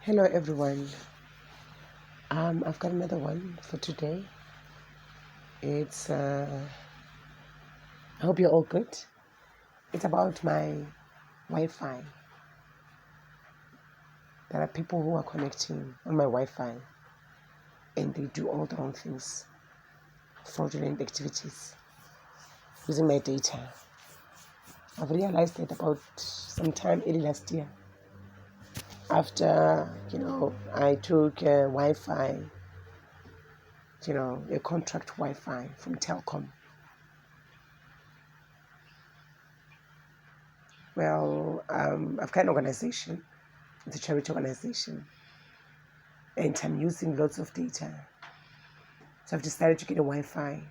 Hello everyone. I've got another one for today. It's I hope you're all good. It's about my Wi-Fi. There are people who are connecting on my Wi-Fi and they do all the wrong things, fraudulent activities using my data. I've realized that about sometime early last year. After I took a Wi-Fi, a contract Wi-Fi from Telkom. Well, I've got an organization. It's a charity organization, and I'm using lots of data. So I've decided to get a Wi-Fi.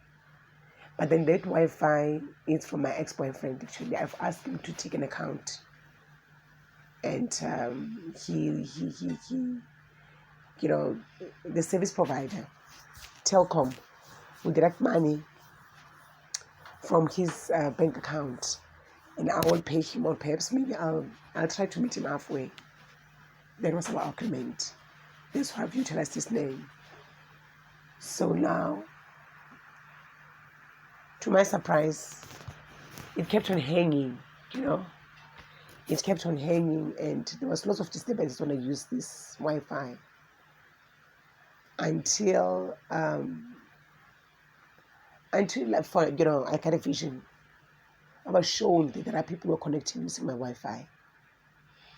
But then that Wi-Fi is from my ex-boyfriend. Actually, I've asked him to take an account, and he, the service provider, Telkom, will direct money from his bank account, and I will pay him, or perhaps maybe I'll try to meet him halfway. That was our agreement. That's why I've utilized his name. So now, to my surprise, it kept on hanging, It kept on hanging, and there was lots of disturbances when I used this Wi-Fi. Until I got a vision. I was shown that there are people who are connecting using my Wi-Fi.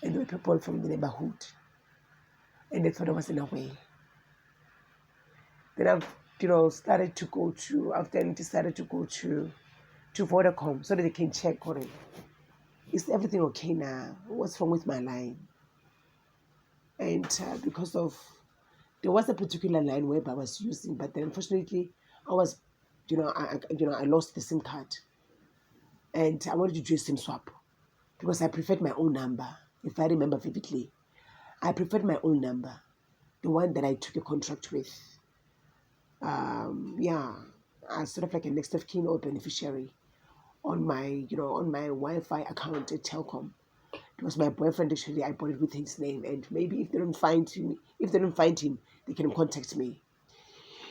And there were people from the neighborhood. And they thought I was in a way. Then I've decided to go to Vodacom so that they can check on it. Is everything okay now? What's wrong with my line? And because of there was a particular line where I was using, but then unfortunately I was, I lost the SIM card, and I wanted to do a SIM swap because I preferred my own number. If I remember vividly, I preferred my own number, the one that I took a contract with. As sort of like a next of kin or beneficiary on my Wi-Fi account at Telkom. It was my boyfriend actually. I bought it with his name, and maybe if they don't find him, they can contact me.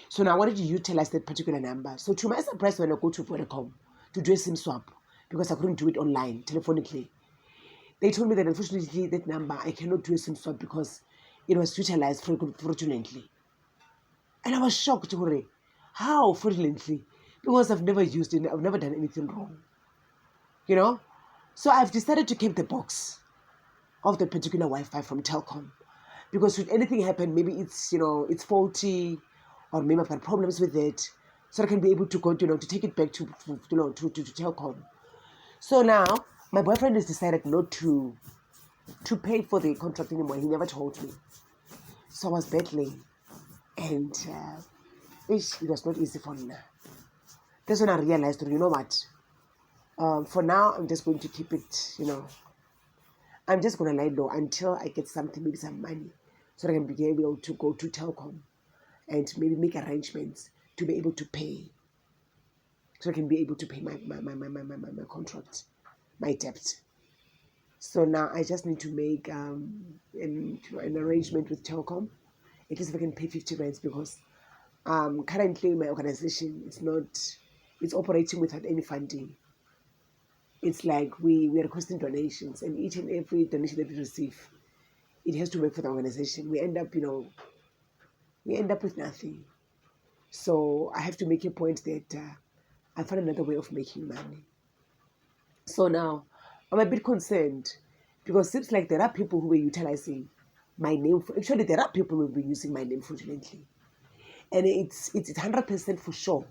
So now I wanted to utilize that particular number. So to my surprise, when I go to Vodacom to do a SIM swap, because I couldn't do it online, telephonically, they told me that unfortunately that number I cannot do a SIM swap because it was utilized fraudulently. And I was shocked, how fraudulently? Because I've never used it, I've never done anything wrong. So I've decided to keep the box of the particular Wi-Fi from Telkom. Because should anything happen, maybe it's faulty, or maybe I've got problems with it, so I can be able to go, to take it back to Telkom. So now my boyfriend has decided not to pay for the contract anymore. He never told me. So I was battling, and it was not easy for me now. That's when I realized, what? For now, I'm just going to keep it, I'm just going to lie low until I get something, maybe some money, so that I can be able to go to Telkom and maybe make arrangements to be able to pay. So I can be able to pay my contract, my debt. So now I just need to make an arrangement with Telkom. At least if I can pay 50 rands, because currently my organization it's operating without any funding. It's like we are requesting donations, and each and every donation that we receive, it has to work for the organization. We end up with nothing. So I have to make a point that I found another way of making money. So now I'm a bit concerned because it seems like there are people who were utilizing my name. Actually, there are people who will be using my name fraudulently, and it's 100% for sure